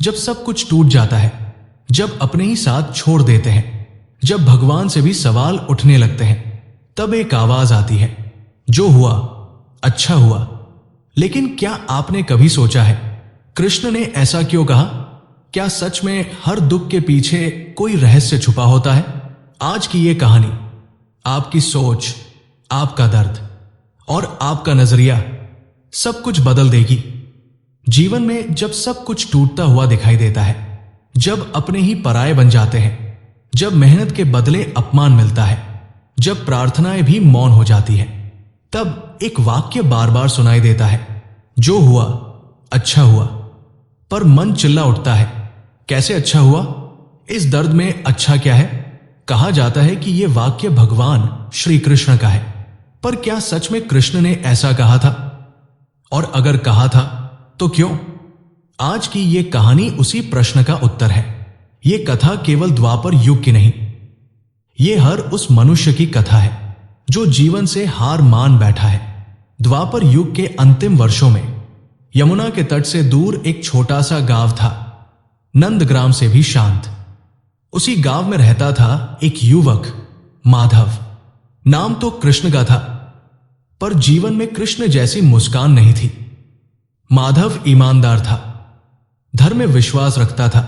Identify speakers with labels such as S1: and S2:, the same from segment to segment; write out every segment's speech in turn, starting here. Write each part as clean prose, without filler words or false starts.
S1: जब सब कुछ टूट जाता है, जब अपने ही साथ छोड़ देते हैं, जब भगवान से भी सवाल उठने लगते हैं, तब एक आवाज आती है, जो हुआ अच्छा हुआ। लेकिन क्या आपने कभी सोचा है कृष्ण ने ऐसा क्यों कहा? क्या सच में हर दुख के पीछे कोई रहस्य छुपा होता है? आज की ये कहानी आपकी सोच, आपका दर्द और आपका नजरिया सब कुछ बदल देगी। जीवन में जब सब कुछ टूटता हुआ दिखाई देता है, जब अपने ही पराये बन जाते हैं, जब मेहनत के बदले अपमान मिलता है, जब प्रार्थनाएं भी मौन हो जाती है, तब एक वाक्य बार बार सुनाई देता है, जो हुआ अच्छा हुआ। पर मन चिल्ला उठता है, कैसे अच्छा हुआ? इस दर्द में अच्छा क्या है? कहा जाता है कि यह वाक्य भगवान श्री कृष्ण का है, पर क्या सच में कृष्ण ने ऐसा कहा था? और अगर कहा था तो क्यों? आज की यह कहानी उसी प्रश्न का उत्तर है। यह कथा केवल द्वापर युग की नहीं, यह हर उस मनुष्य की कथा है जो जीवन से हार मान बैठा है। द्वापर युग के अंतिम वर्षों में यमुना के तट से दूर एक छोटा सा गांव था, नंदग्राम से भी शांत। उसी गांव में रहता था एक युवक, माधव। नाम तो कृष्ण का था, पर जीवन में कृष्ण जैसी मुस्कान नहीं थी। माधव ईमानदार था, धर्म में विश्वास रखता था,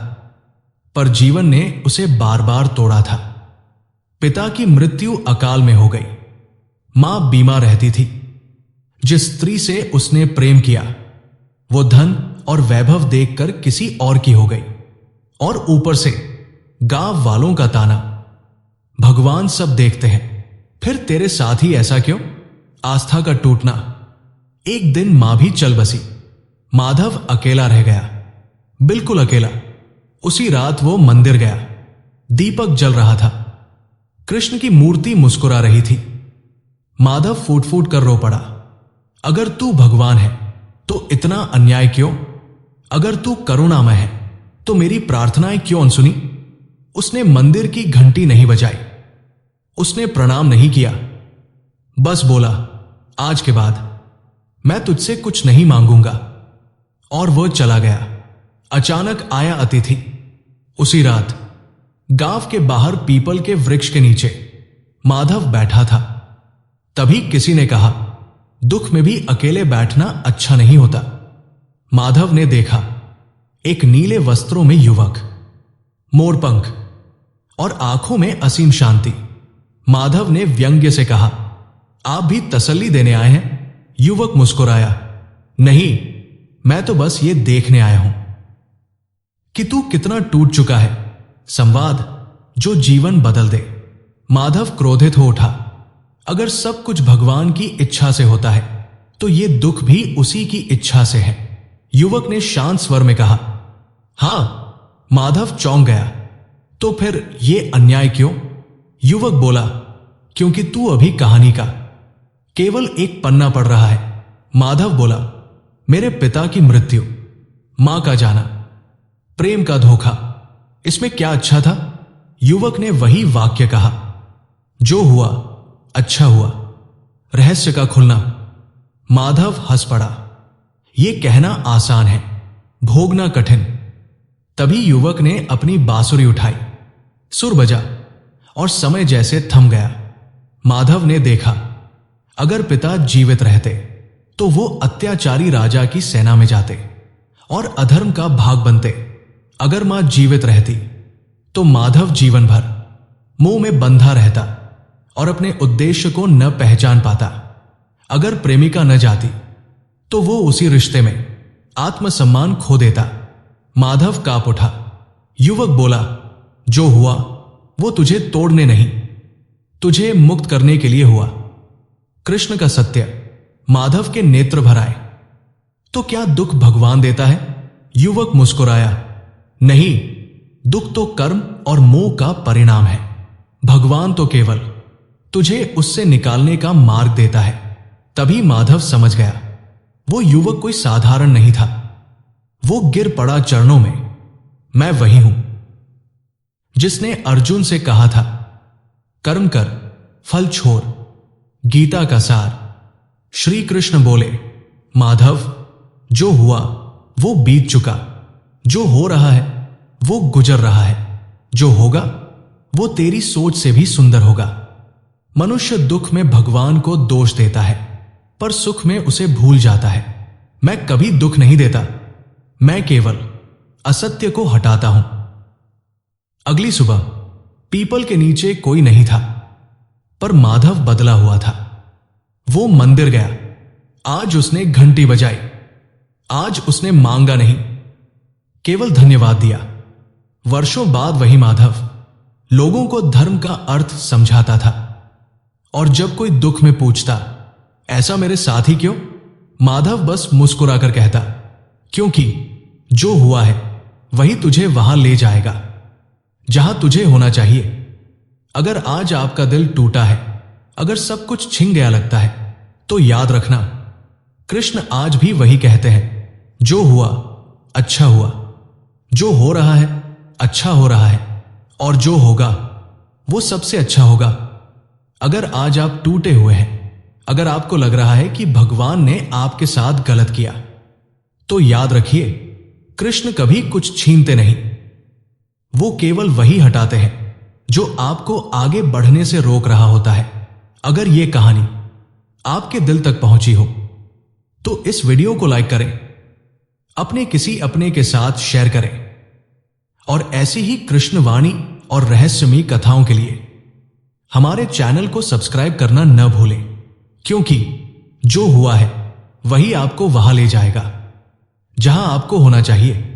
S1: पर जीवन ने उसे बार बार तोड़ा था। पिता की मृत्यु अकाल में हो गई, मां बीमार रहती थी। जिस स्त्री से उसने प्रेम किया, वो धन और वैभव देखकर किसी और की हो गई, और ऊपर से गांव वालों का ताना, भगवान सब देखते हैं, फिर तेरे साथ ही ऐसा क्यों? आस्था का टूटना। एक दिन मां भी चल बसी, माधव अकेला रह गया, बिल्कुल अकेला। उसी रात वो मंदिर गया, दीपक जल रहा था, कृष्ण की मूर्ति मुस्कुरा रही थी। माधव फूट फूट कर रो पड़ा, अगर तू भगवान है तो इतना अन्याय क्यों? अगर तू करुणामय है तो मेरी प्रार्थनाएं क्यों अनसुनी? उसने मंदिर की घंटी नहीं बजाई, उसने प्रणाम नहीं किया, बस बोला, आज के बाद मैं तुझसे कुछ नहीं मांगूंगा। और वो चला गया। अचानक आया अतिथि। उसी रात गांव के बाहर पीपल के वृक्ष के नीचे माधव बैठा था। तभी किसी ने कहा, दुख में भी अकेले बैठना अच्छा नहीं होता। माधव ने देखा एक नीले वस्त्रों में युवक, मोरपंख और आंखों में असीम शांति। माधव ने व्यंग्य से कहा, आप भी तसल्ली देने आए हैं? युवक मुस्कुराया, नहीं, मैं तो बस ये देखने आया हूं कि तू कितना टूट चुका है। संवाद जो जीवन बदल दे। माधव क्रोधित हो उठा, अगर सब कुछ भगवान की इच्छा से होता है तो ये दुख भी उसी की इच्छा से है। युवक ने शांत स्वर में कहा, हां। माधव चौंक गया, तो फिर ये अन्याय क्यों? युवक बोला, क्योंकि तू अभी कहानी का केवल एक पन्ना पढ़ रहा है। माधव बोला, मेरे पिता की मृत्यु, मां का जाना, प्रेम का धोखा, इसमें क्या अच्छा था? युवक ने वही वाक्य कहा, जो हुआ अच्छा हुआ, रहस्य का खुलना। माधव हंस पड़ा, यह कहना आसान है, भोगना कठिन। तभी युवक ने अपनी बांसुरी उठाई, सुर बजा और समय जैसे थम गया। माधव ने देखा, अगर पिता जीवित रहते तो वो अत्याचारी राजा की सेना में जाते और अधर्म का भाग बनते। अगर मां जीवित रहती तो माधव जीवन भर मुंह में बंधा रहता और अपने उद्देश्य को न पहचान पाता। अगर प्रेमिका न जाती तो वो उसी रिश्ते में आत्मसम्मान खो देता। माधव कांप उठा। युवक बोला, जो हुआ वो तुझे तोड़ने नहीं, तुझे मुक्त करने के लिए हुआ। कृष्ण का सत्य। माधव के नेत्र भर आए, तो क्या दुख भगवान देता है? युवक मुस्कुराया, नहीं, दुख तो कर्म और मोह का परिणाम है। भगवान तो केवल तुझे उससे निकालने का मार्ग देता है। तभी माधव समझ गया, वो युवक कोई साधारण नहीं था। वो गिर पड़ा चरणों में। मैं वही हूं जिसने अर्जुन से कहा था, कर्म कर, फल छोड़, गीता का सार। श्री कृष्ण बोले, माधव, जो हुआ वो बीत चुका, जो हो रहा है वो गुजर रहा है, जो होगा वो तेरी सोच से भी सुंदर होगा। मनुष्य दुख में भगवान को दोष देता है, पर सुख में उसे भूल जाता है। मैं कभी दुख नहीं देता, मैं केवल असत्य को हटाता हूं। अगली सुबह पीपल के नीचे कोई नहीं था, पर माधव बदला हुआ था। वो मंदिर गया। आज उसने घंटी बजाई। आज उसने मांगा नहीं, केवल धन्यवाद दिया। वर्षों बाद वही माधव लोगों को धर्म का अर्थ समझाता था। और जब कोई दुख में पूछता, ऐसा मेरे साथ ही क्यों, माधव बस मुस्कुराकर कहता, क्योंकि जो हुआ है वही तुझे वहां ले जाएगा जहां तुझे होना चाहिए। अगर आज आपका दिल टूटा है, अगर सब कुछ छिन गया लगता है, तो याद रखना, कृष्ण आज भी वही कहते हैं, जो हुआ अच्छा हुआ, जो हो रहा है अच्छा हो रहा है, और जो होगा वो सबसे अच्छा होगा। अगर आज आप टूटे हुए हैं, अगर आपको लग रहा है कि भगवान ने आपके साथ गलत किया, तो याद रखिए, कृष्ण कभी कुछ छीनते नहीं। वो केवल वही हटाते हैं जो आपको आगे बढ़ने से रोक रहा होता है। अगर ये कहानी आपके दिल तक पहुंची हो तो इस वीडियो को लाइक करें, अपने किसी अपने के साथ शेयर करें, और ऐसी ही कृष्णवाणी और रहस्यमयी कथाओं के लिए हमारे चैनल को सब्सक्राइब करना न भूलें, क्योंकि जो हुआ है वही आपको वहां ले जाएगा जहां आपको होना चाहिए।